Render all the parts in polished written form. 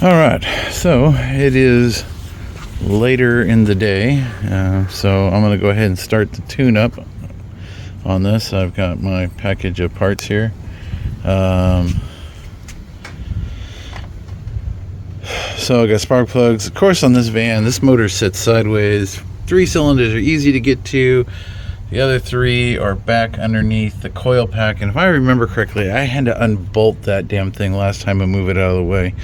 All right, so it is later in the day, so I'm going to go ahead and start the tune-up on this. I've got my package of parts here. So I got spark plugs. Of course, on this van, this motor sits sideways. 3 cylinders are easy to get to. The other 3 are back underneath the coil pack, and if I remember correctly, I had to unbolt that damn thing last time and move it out of the way.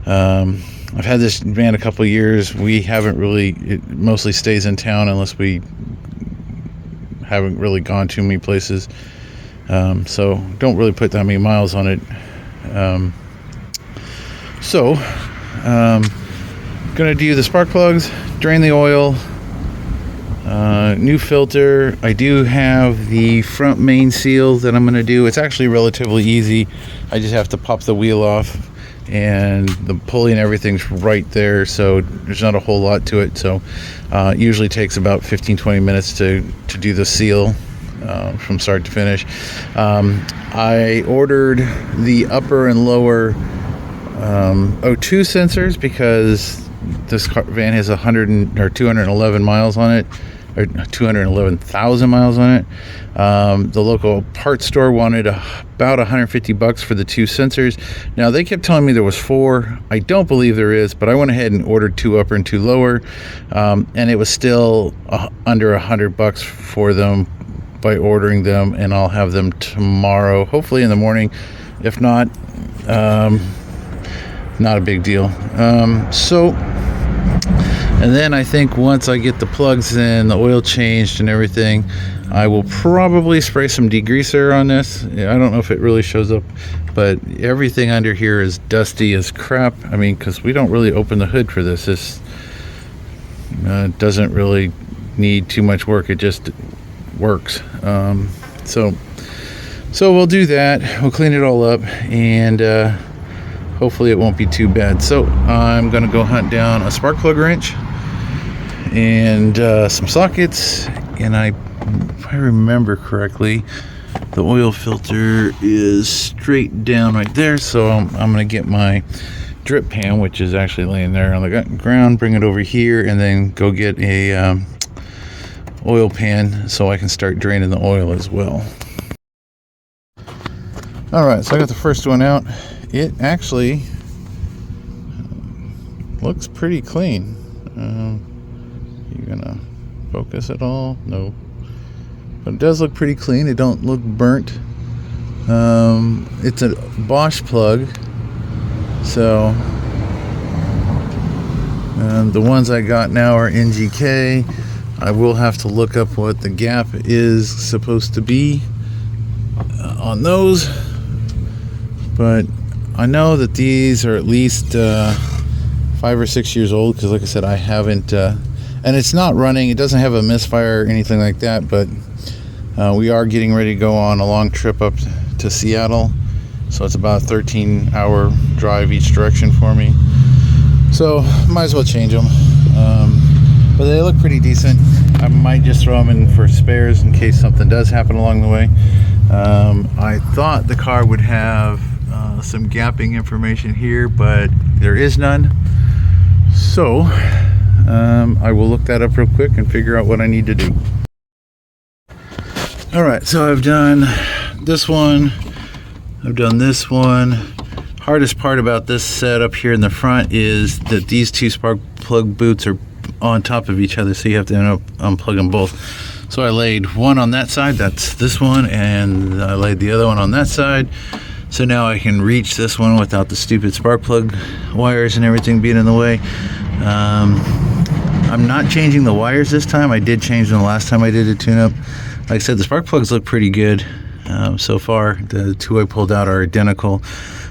I've had this van a couple years. We haven't really, it mostly stays in town unless we haven't really gone too many places. So don't really put that many miles on it. Gonna do the spark plugs, drain the oil, new filter. I do have the front main seal that I'm gonna do. It's actually relatively easy. I just have to pop the wheel off, and the pulley and everything's right there, so there's not a whole lot to it. So it usually takes about 15-20 minutes to do the seal from start to finish. I ordered the upper and lower O2 sensors because this van has 211 miles on it, or 211,000 miles on it. The local parts store wanted about $150 for the 2 sensors. Now they kept telling me there was 4. I don't believe there is, but I went ahead and ordered 2 upper and 2 lower, and it was still under $100 for them by ordering them, and I'll have them tomorrow, hopefully in the morning. If not, not a big deal. And then I think once I get the plugs in, the oil changed and everything, I will probably spray some degreaser on this. I don't know if it really shows up, but everything under here is dusty as crap. I mean, because we don't really open the hood for this. This doesn't really need too much work. It just works. So we'll do that. We'll clean it all up, and hopefully it won't be too bad. So I'm gonna go hunt down a spark plug wrench and some sockets, and if I remember correctly, the oil filter is straight down right there. So I'm gonna get my drip pan, which is actually laying there on the ground, bring it over here, and then go get a oil pan so I can start draining the oil as well. All right, so I got the first one out. It actually looks pretty clean. You gonna focus at all? No, but it does look pretty clean. It don't look burnt. It's a Bosch plug, so the ones I got now are NGK. I will have to look up what the gap is supposed to be on those, but I know that these are at least 5 or 6 years old, because like I said, I haven't, and it's not running. It doesn't have a misfire or anything like that, but we are getting ready to go on a long trip up to Seattle, so it's about a 13-hour drive each direction for me, so might as well change them. But they look pretty decent. I might just throw them in for spares in case something does happen along the way. I thought the car would have some gapping information here, but there is none. So I will look that up real quick and figure out what I need to do. All right, so I've done this one. I've done this one. Hardest part about this setup here in the front is that these 2 spark plug boots are on top of each other, so you have to end up unplugging both. So I laid one on that side, that's this one, and I laid the other one on that side. So now I can reach this one without the stupid spark plug wires and everything being in the way. I'm not changing the wires this time. I did change them the last time I did a tune-up. Like I said, the spark plugs look pretty good so far. The 2 I pulled out are identical,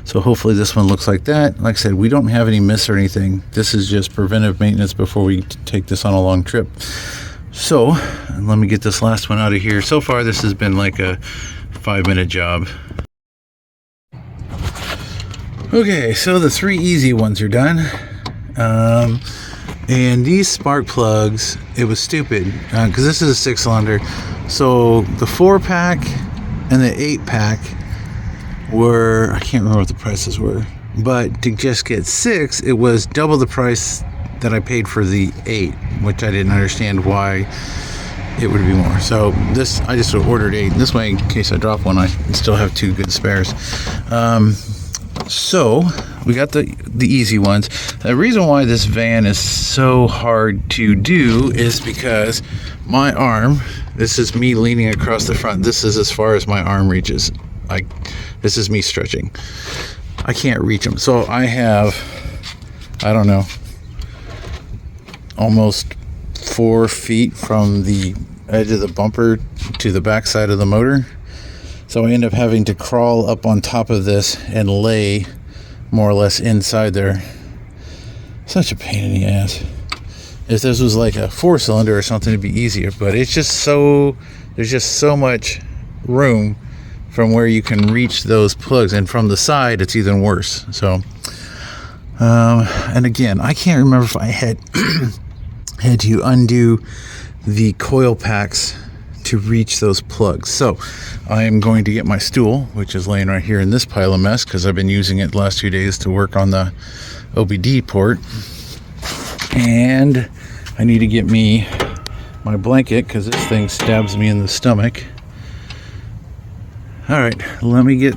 so hopefully this one looks like that. Like I said, we don't have any miss or anything. This is just preventive maintenance before we take this on a long trip. So let me get this last one out of here. So far this has been like a 5-minute job. Okay, so the 3 easy ones are done. And these spark plugs, it was stupid because this is a 6-cylinder. So the 4-pack and the 8-pack were, I can't remember what the prices were. but to just get 6, it was double the price that I paid for the 8, which I didn't understand why it would be more. So this, I just ordered 8. This way, in case I drop one, I still have 2 good spares. So we got the easy ones. The reason why this van is so hard to do is because my arm, this is me leaning across the front, this is as far as my arm reaches. This is me stretching. I can't reach them. So I have, I don't know, almost 4 feet from the edge of the bumper to the back side of the motor. So I end up having to crawl up on top of this and lay more or less inside there. Such a pain in the ass. If this was like a 4-cylinder or something, it'd be easier, but it's just so, there's just so much room from where you can reach those plugs, and from the side it's even worse. So and again, I can't remember if I had had to undo the coil packs to reach those plugs. So I am going to get my stool, which is laying right here in this pile of mess because I've been using it the last 2 days to work on the OBD port, and I need to get me my blanket because this thing stabs me in the stomach. All right, let me get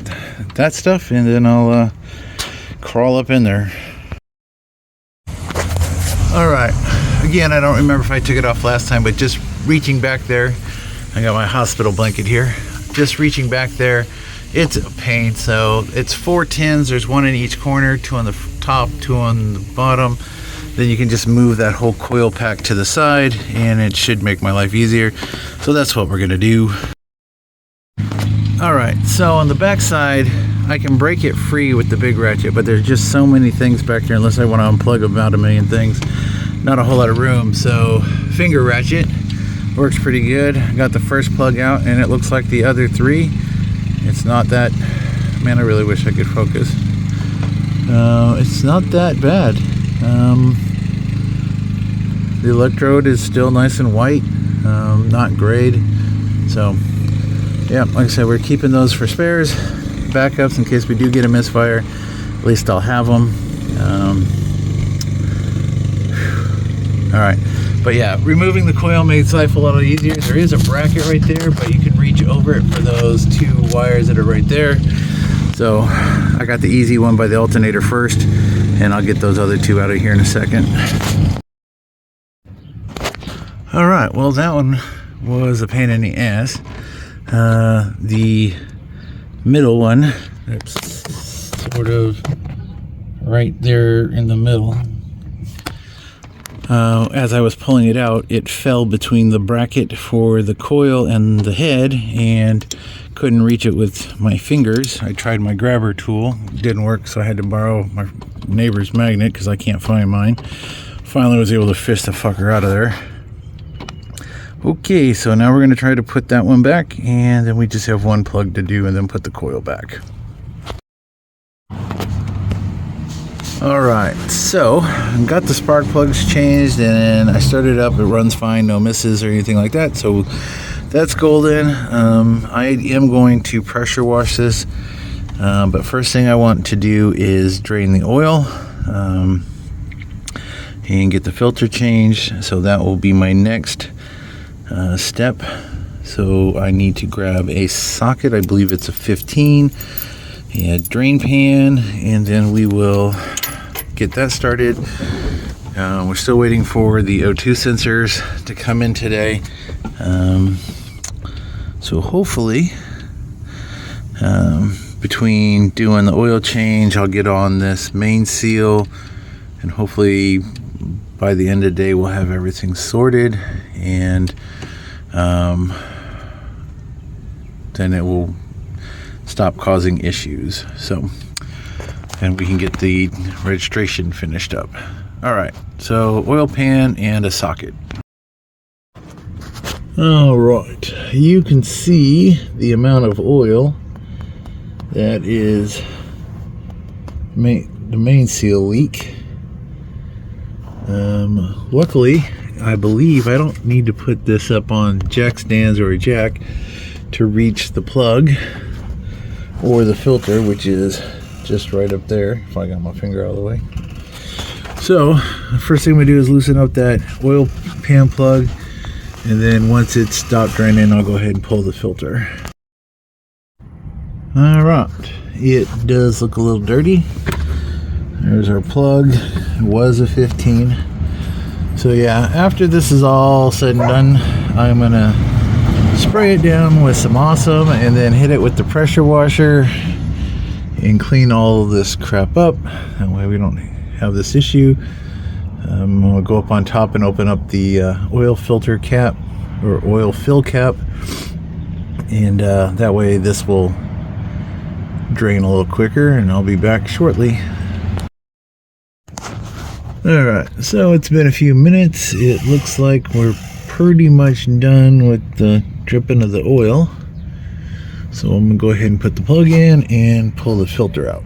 that stuff and then I'll crawl up in there. All right, again, I don't remember if I took it off last time, but just reaching back there, I got my hospital blanket here. Just reaching back there, it's a pain. So it's 4 tins, there's 1 in each corner, 2 on the top, 2 on the bottom. Then you can just move that whole coil pack to the side and it should make my life easier. So that's what we're gonna do. All right, so on the back side, I can break it free with the big ratchet, but there's just so many things back there unless I want to unplug about a million things. Not a whole lot of room, so finger ratchet works pretty good. Got the first plug out and it looks like the other 3. It's not that, man, I really wish I could focus. It's not that bad. The electrode is still nice and white, not grayed. So yeah, like I said, we're keeping those for spares, backups in case we do get a misfire. At least I'll have them. All right, but yeah, removing the coil made life a little easier. There is a bracket right there, but you can reach over it for those 2 wires that are right there. So I got the easy one by the alternator first, and I'll get those other 2 out of here in a second. All right, well, that one was a pain in the ass. The middle one, it's sort of right there in the middle. As I was pulling it out, it fell between the bracket for the coil and the head and couldn't reach it with my fingers. I tried my grabber tool, it didn't work, so I had to borrow my neighbor's magnet because I can't find mine. Finally was able to fish the fucker out of there. Okay, so now we're going to try to put that one back, and then we just have 1 plug to do and then put the coil back. Alright, so I got the spark plugs changed and I started up. It runs fine, no misses or anything like that, so that's golden. I am going to pressure wash this, but first thing I want to do is drain the oil and get the filter changed. So that will be my next step. So I need to grab a socket, I believe it's a 15, and a drain pan, and then we will get that started. We're still waiting for the O2 sensors to come in today. So hopefully between doing the oil change, I'll get on this main seal, and hopefully by the end of the day we'll have everything sorted, and then it will stop causing issues. So, and we can get the registration finished up. All right, so oil pan and a socket. All right, you can see the amount of oil that is the main seal leak. Luckily, I believe I don't need to put this up on jack stands or a jack to reach the plug or the filter, which is just right up there, if I got my finger out of the way. So the first thing we do is loosen up that oil pan plug, and then once it's stopped draining, I'll go ahead and pull the filter. Alright, it does look a little dirty. There's our plug. It was a 15. So yeah, after this is all said and done, I'm gonna spray it down with some Awesome and then hit it with the pressure washer and clean all of this crap up. That way we don't have this issue. I'll go up on top and open up the oil filter cap or oil fill cap, and that way this will drain a little quicker, and I'll be back shortly. Alright, so it's been a few minutes. It looks like we're pretty much done with the dripping of the oil. So I'm going to go ahead and put the plug in and pull the filter out.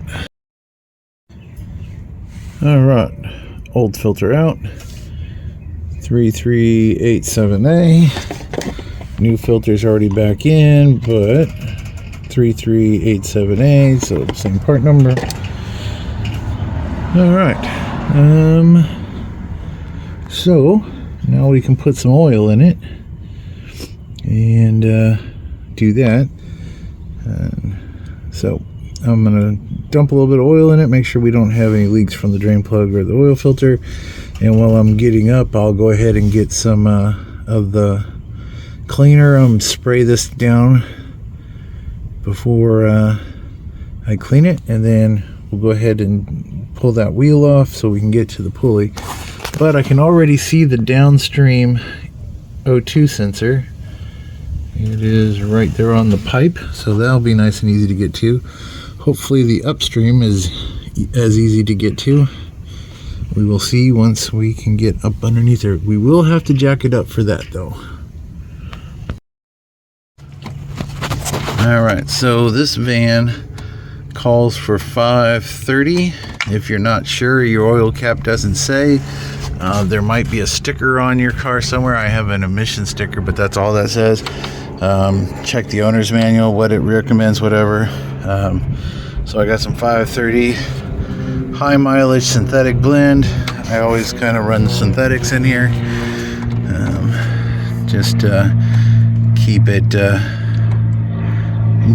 Alright, old filter out. 3387A. New filter's already back in, but 3387A, so same part number. Alright. So now we can put some oil in it and do that. So I'm gonna dump a little bit of oil in it, make sure we don't have any leaks from the drain plug or the oil filter. And while I'm getting up, I'll go ahead and get some of the cleaner. Spray this down before I clean it, and then we'll go ahead and pull that wheel off so we can get to the pulley. But I can already see the downstream O2 sensor. It is right there on the pipe, so that'll be nice and easy to get to. Hopefully the upstream is as easy to get to. We will see once we can get up underneath there. We will have to jack it up for that though. Alright, so this van calls for 530. If you're not sure, your oil cap doesn't say. There might be a sticker on your car somewhere. I have an emission sticker, but that's all that says. Check the owner's manual, what it recommends, whatever. So I got some 530 high mileage synthetic blend. I always kind of run synthetics in here, just keep it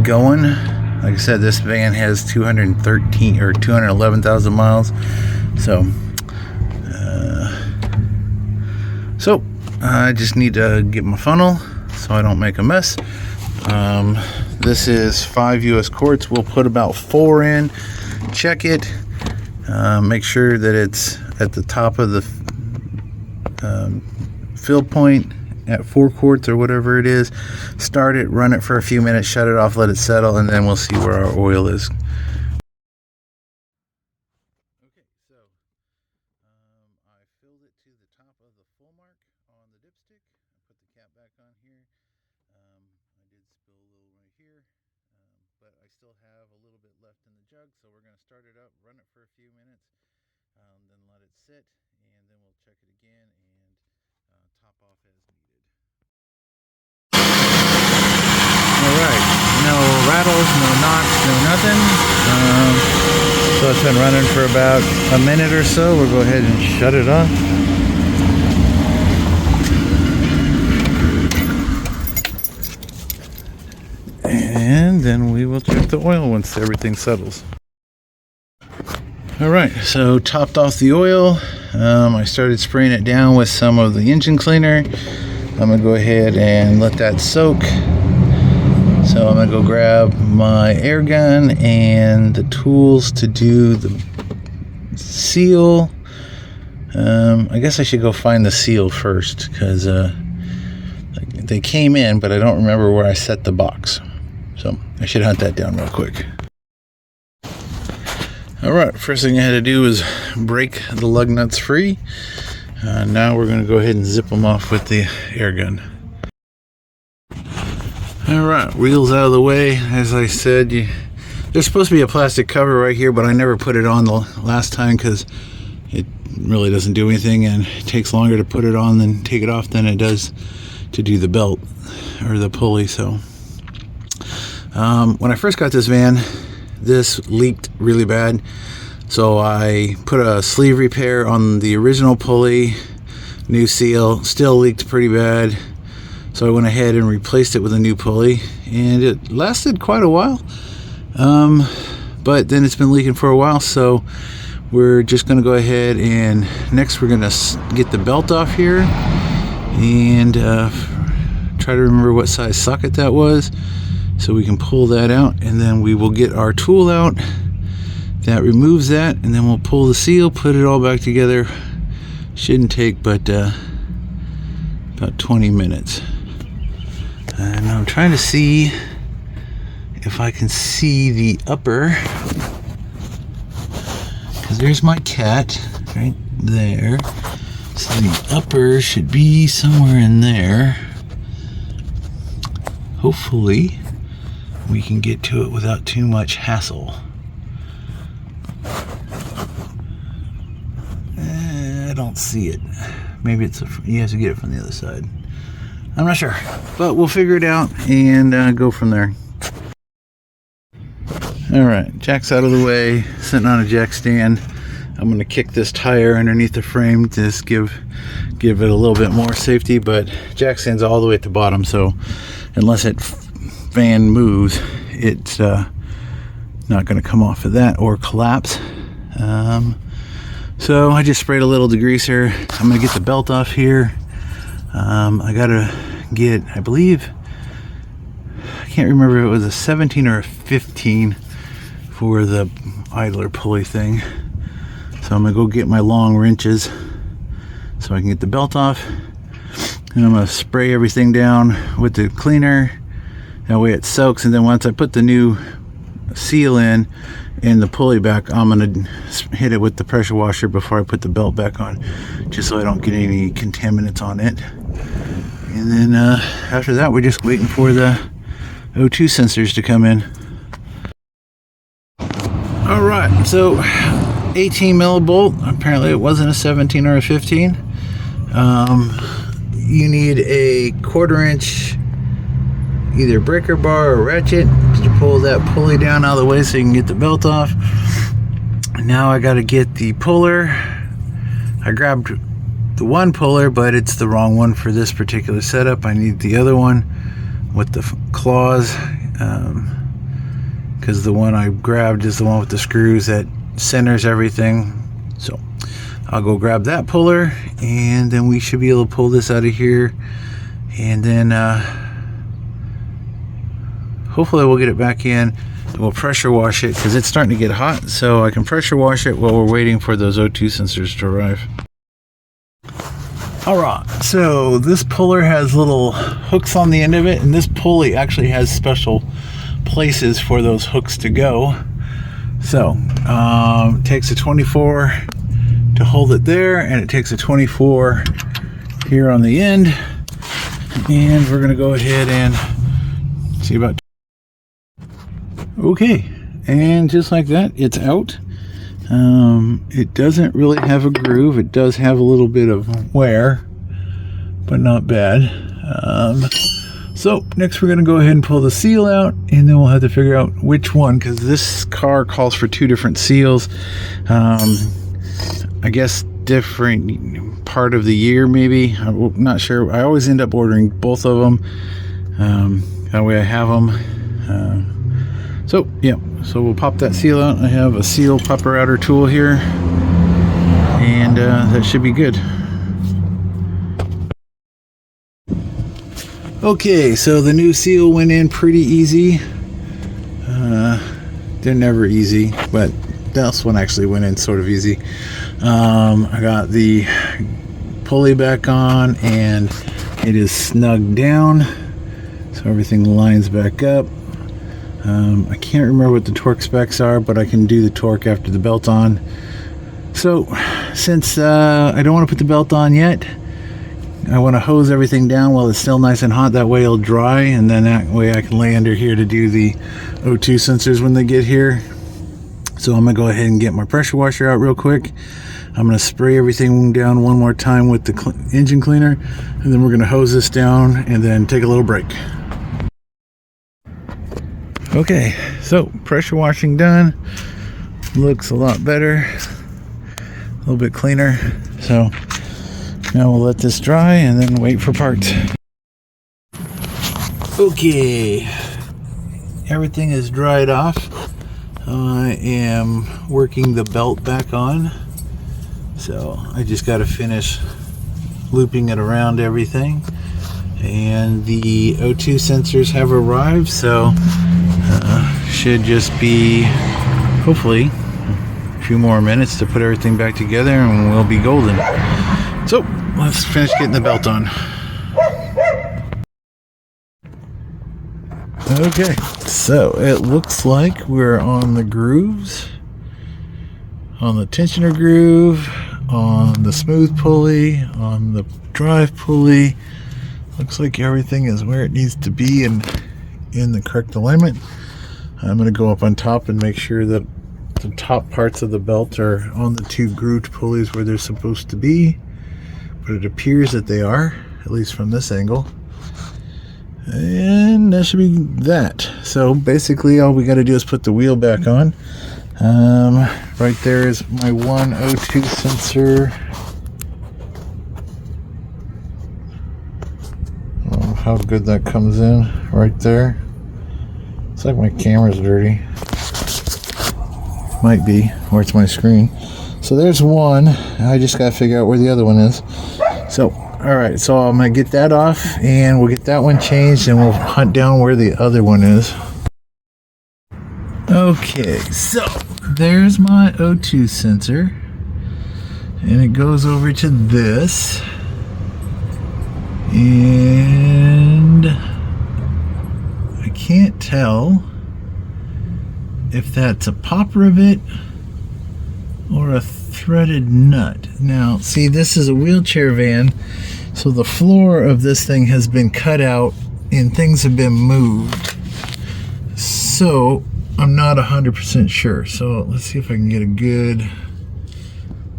going. Like I said, this van has 213 or 211,000 miles. So I just need to get my funnel so I don't make a mess. This is 5 US quarts. We'll put about 4 in, check it, make sure that it's at the top of the fill point at 4 quarts or whatever it is. Start it, run it for a few minutes, shut it off, let it settle, and then we'll see where our oil is. Okay, so I filled it to the top of the full mark on the dipstick. I put the cap back on here. I did spill a little right here, but I still have a little bit left in the jug, so we're going to start it up, run it for a few minutes, then let it sit, and then we'll check it again and top off as needed. Alright, no rattles, no knocks, no nothing. So it's been running for about a minute or so. We'll go ahead and shut it off. And then we will check the oil once everything settles. Alright, so topped off the oil. I started spraying it down with some of the engine cleaner. I'm going to go ahead and let that soak. So I'm going to go grab my air gun and the tools to do the seal. I guess I should go find the seal first, because they came in, but I don't remember where I set the box. So I should hunt that down real quick. Alright, first thing I had to do was break the lug nuts free. Now we're going to go ahead and zip them off with the air gun. Alright, wheels out of the way. As I said, there's supposed to be a plastic cover right here, but I never put it on the last time because it really doesn't do anything, and it takes longer to put it on than take it off than it does to do the belt or the pulley. So when I first got this van, this leaked really bad. So I put a sleeve repair on the original pulley, new seal, still leaked pretty bad. So I went ahead and replaced it with a new pulley, and it lasted quite a while. But then it's been leaking for a while, so we're just going to go ahead and next we're going to get the belt off here and try to remember what size socket that was so we can pull that out, and then we will get our tool out that removes that, and then we'll pull the seal, put it all back together. Shouldn't take but about 20 minutes. And I'm trying to see if I can see the upper, because there's my cat right there. So the upper should be somewhere in there. Hopefully we can get to it without too much hassle. I don't see it. Maybe it's you have to get it from the other side. I'm not sure, but we'll figure it out and go from there. All right, jack's out of the way, sitting on a jack stand. I'm going to kick this tire underneath the frame to just give it a little bit more safety, but jack stand's all the way at the bottom, so unless it fan moves, it's not going to come off of that or collapse. So I just sprayed a little degreaser. I'm going to get the belt off here. I got to get, I believe, I can't remember if it was a 17 or a 15 for the idler pulley thing. So I'm going to go get my long wrenches so I can get the belt off. And I'm going to spray everything down with the cleaner. That way it soaks, and then once I put the new seal in and the pulley back, I'm going to hit it with the pressure washer before I put the belt back on, just so I don't get any contaminants on it. And then after that, we're just waiting for the O2 sensors to come in. All right, so 18 millibolt. Apparently it wasn't a 17 or a 15. You need a 1/4 inch either breaker bar or ratchet to pull that pulley down out of the way so you can get the belt off. Now I got to get the puller. I grabbed the one puller, but it's the wrong one for this particular setup. I need the other one with the claws, because the one I grabbed is the one with the screws that centers everything. So I'll go grab that puller, and then we should be able to pull this out of here, and then hopefully we'll get it back in. We'll pressure wash it because it's starting to get hot, so I can pressure wash it while we're waiting for those O2 sensors to arrive. Alright, so this puller has little hooks on the end of it, and this pulley actually has special places for those hooks to go. So it takes a 24 to hold it there, and it takes a 24 here on the end, and we're going to go ahead and see about. Okay, and just like that, it's out. It doesn't really have a groove. It does have a little bit of wear, but not bad. So next we're going to go ahead and pull the seal out, and then we'll have to figure out which one, because this car calls for 2 different seals. I guess different part of the year, maybe. I'm not sure. I always end up ordering both of them. That way I have them. So yeah, so we'll pop that seal out. I have a seal popper outer tool here, and that should be good. Okay, so the new seal went in pretty easy. They're never easy, but this one actually went in sort of easy. I got the pulley back on, and it is snugged down, so everything lines back up. I can't remember what the torque specs are, but I can do the torque after the belt on. So since I don't want to put the belt on yet, I want to hose everything down while it's still nice and hot. That way it'll dry, and then that way I can lay under here to do the O2 sensors when they get here. So I'm going to go ahead and get my pressure washer out real quick. I'm going to spray everything down one more time with the engine cleaner, and then we're going to hose this down and then take a little break. Okay, so pressure washing done. Looks a lot better, a little bit cleaner. So now we'll let this dry and then wait for parts. Okay, everything is dried off. I am working the belt back on, so I just got to finish looping it around everything. And the O2 sensors have arrived, so should just be hopefully a few more minutes to put everything back together and we'll be golden. So let's finish getting the belt on. Okay, so it looks like we're on the grooves, on the tensioner groove, on the smooth pulley, on the drive pulley. Looks like everything is where it needs to be and in the correct alignment. I'm going to go up on top and make sure that the top parts of the belt are on the two grooved pulleys where they're supposed to be, but it appears that they are, at least from this angle. And that should be that. So basically all we got to do is put the wheel back on. Right there is my one O2 sensor. Oh, how good that comes in right there. It's like my camera's dirty. Might be, or it's my screen. So there's one. I just got to figure out where the other one is. So alright, so I'm going to get that off and we'll get that one changed and we'll hunt down where the other one is. Okay, so there's my O2 sensor and it goes over to this, and I can't tell if that's a pop rivet or a threaded nut. Now, see, this is a wheelchair van, so the floor of this thing has been cut out and things have been moved. So, I'm not 100% sure. So, let's see if I can get a good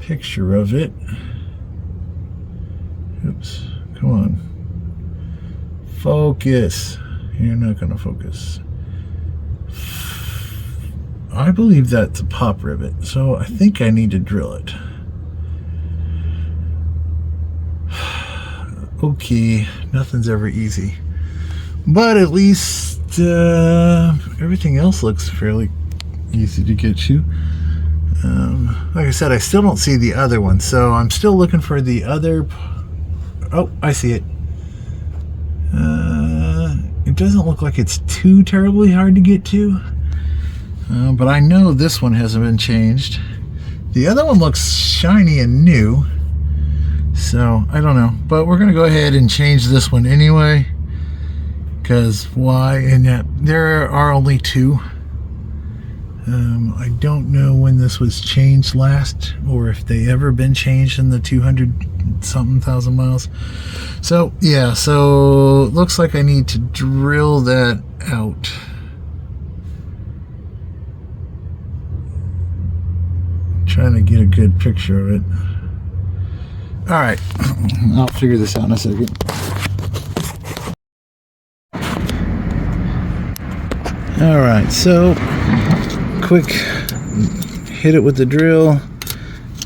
picture of it. Oops, come on. Focus. You're not going to focus. I believe that's a pop rivet, so I think I need to drill it. Okay, nothing's ever easy, but at least everything else looks fairly easy to get you. Like I said, I still don't see the other one, so I'm still looking for the other. Oh, I see it. It doesn't look like it's too terribly hard to get to. But I know this one hasn't been changed. The other one looks shiny and new, so I don't know. But we're going to go ahead and change this one anyway, because why? And yet there are only two. I don't know when this was changed last, or if they ever been changed in the 200-something thousand miles. So yeah, so it looks like I need to drill that out. Trying to get a good picture of it. All right, I'll figure this out in a second. All right, so quick hit it with the drill,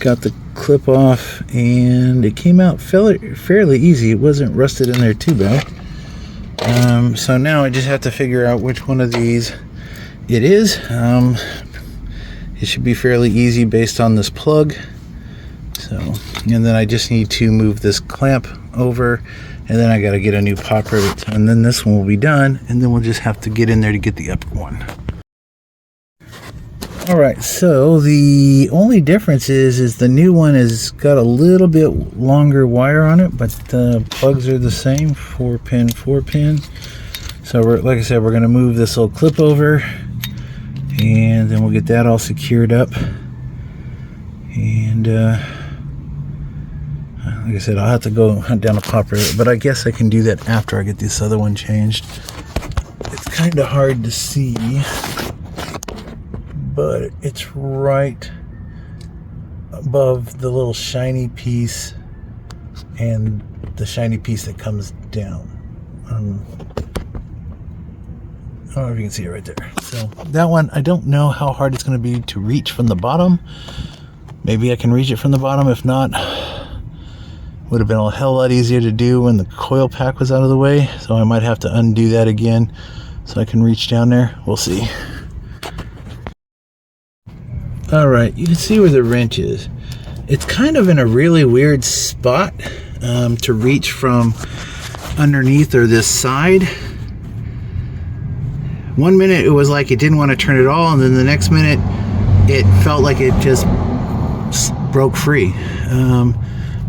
got the clip off, and it came out fairly easy. It wasn't rusted in there too bad. So now I just have to figure out which one of these it is. It should be fairly easy based on this plug. So, and then I just need to move this clamp over, and then I got to get a new pop rivet, and then this one will be done, and then we'll just have to get in there to get the upper one. Alright, so the only difference is the new one has got a little bit longer wire on it, but the plugs are the same, 4-pin, 4-pin. So like I said, we're going to move this little clip over, and then we'll get that all secured up. And like I said, I'll have to go hunt down a pop rivet, but I guess I can do that after I get this other one changed. It's kind of hard to see, but it's right above the little shiny piece and the shiny piece that comes down. I don't know if you can see it right there. So that one, I don't know how hard it's going to be to reach from the bottom. Maybe I can reach it from the bottom. If not, would have been a hell of a lot easier to do when the coil pack was out of the way. So I might have to undo that again so I can reach down there. We'll see. All right, you can see where the wrench is. It's kind of in a really weird spot to reach from underneath or this side. One minute it was like it didn't want to turn at all, and then the next minute it felt like it just broke free.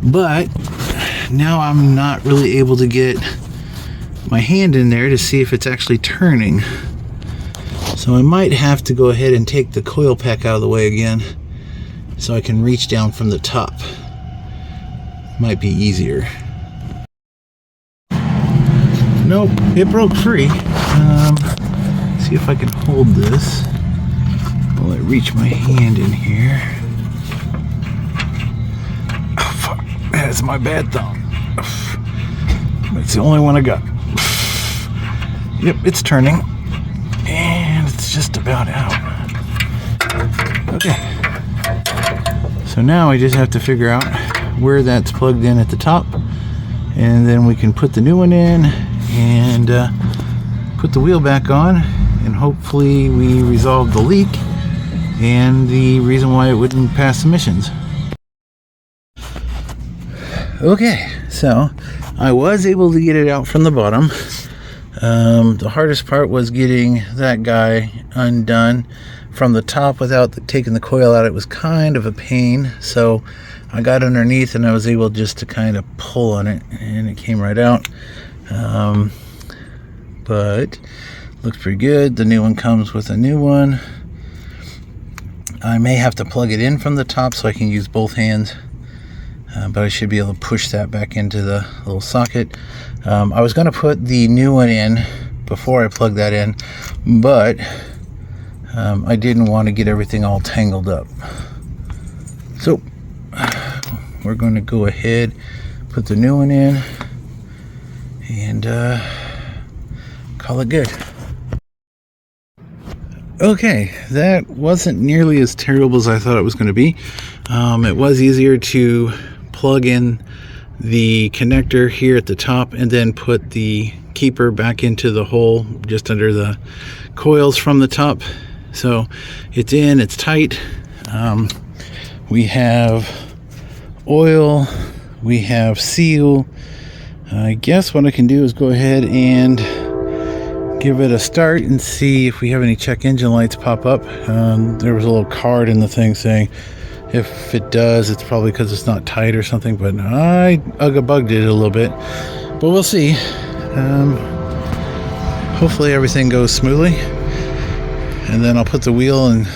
But now I'm not really able to get my hand in there to see if it's actually turning. So I might have to go ahead and take the coil pack out of the way again so I can reach down from the top. Might be easier. Nope, it broke free. See if I can hold this while I reach my hand in here. Oh, fuck. That's my bad thumb. It's the only one I got. Yep, it's turning. And it's just about out. Okay. So now I just have to figure out where that's plugged in at the top. And then we can put the new one in and put the wheel back on. And hopefully we resolve the leak and the reason why it wouldn't pass emissions. Okay, so I was able to get it out from the bottom. The hardest part was getting that guy undone from the top without taking the coil out. It was kind of a pain, so I got underneath and I was able just to kind of pull on it and it came right out. But looks pretty good. The new one comes with a new one. I may have to plug it in from the top so I can use both hands, but I should be able to push that back into the little socket. I was going to put the new one in before I plug that in, but I didn't want to get everything all tangled up. So we're going to go ahead, put the new one in, and call it good. Okay, that wasn't nearly as terrible as I thought it was going to be. It was easier to plug in the connector here at the top and then put the keeper back into the hole just under the coils from the top. So it's in, it's tight. We have oil, we have seal. I guess what I can do is go ahead and give it a start and see if we have any check engine lights pop up. There was a little card in the thing saying if it does, it's probably because it's not tight or something, but I ugga-bugged it a little bit, but we'll see. Hopefully everything goes smoothly, and then I'll put the wheel and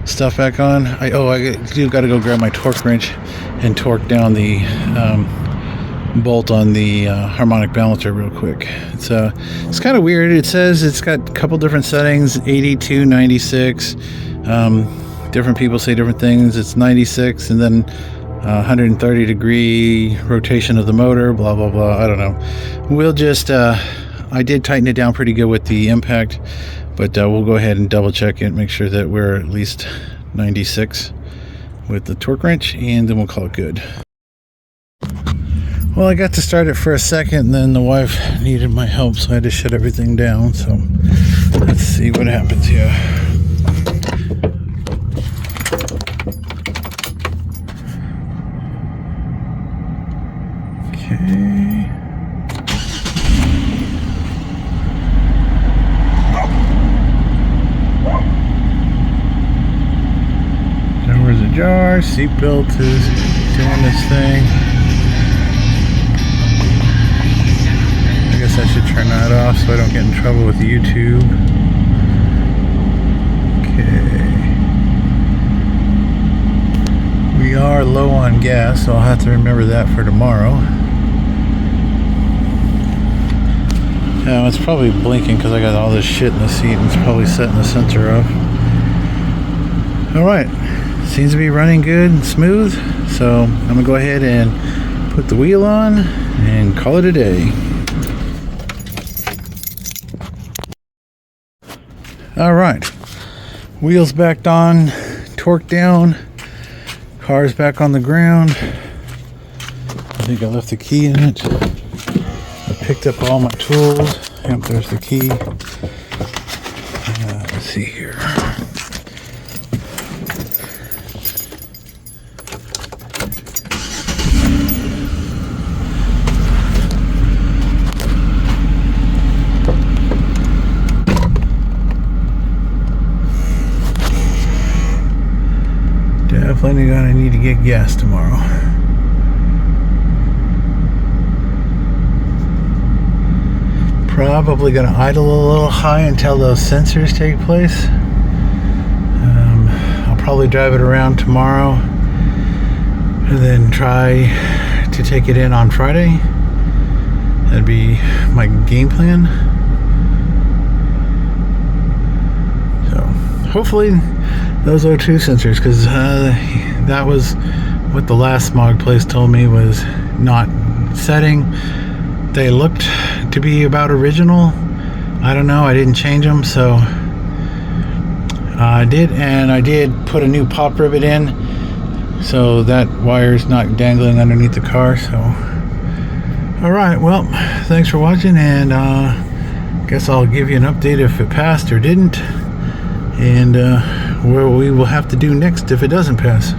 stuff back on. I do got to go grab my torque wrench and torque down the bolt on the harmonic balancer real quick. It's kind of weird. It says it's got a couple different settings, 82, 96. Different people say different things. It's 96 and then 130 degree rotation of the motor, blah blah blah. I don't know. We'll just I did tighten it down pretty good with the impact, but we'll go ahead and double check it, make sure that we're at least 96 with the torque wrench, and then we'll call it good. Well, I got to start it for a second, and then the wife needed my help, so I had to shut everything down. So let's see what happens here. Okay. Doors ajar, seatbelt is doing this thing. I guess I should turn that off so I don't get in trouble with YouTube. Okay. We are low on gas, so I'll have to remember that for tomorrow. Yeah, it's probably blinking because I got all this shit in the seat and it's probably setting the sensor off. Alright, seems to be running good and smooth, so I'm going to go ahead and put the wheel on and call it a day. All right, wheels back on, torque down, car's back on the ground. I think I left the key in it. I picked up all my tools. Yep, there's the key. Let's see here. Definitely gonna need to get gas tomorrow. Probably gonna idle a little high until those sensors take place. I'll probably drive it around tomorrow and then try to take it in on Friday. That'd be my game plan. So hopefully those O2 sensors, because that was what the last smog place told me was not setting. They looked to be about original. I don't know, I didn't change them, so I did, and I did put a new pop rivet in so that wire's not dangling underneath the car. So alright, well, thanks for watching, and guess I'll give you an update if it passed or didn't, and what we will have to do next if it doesn't pass.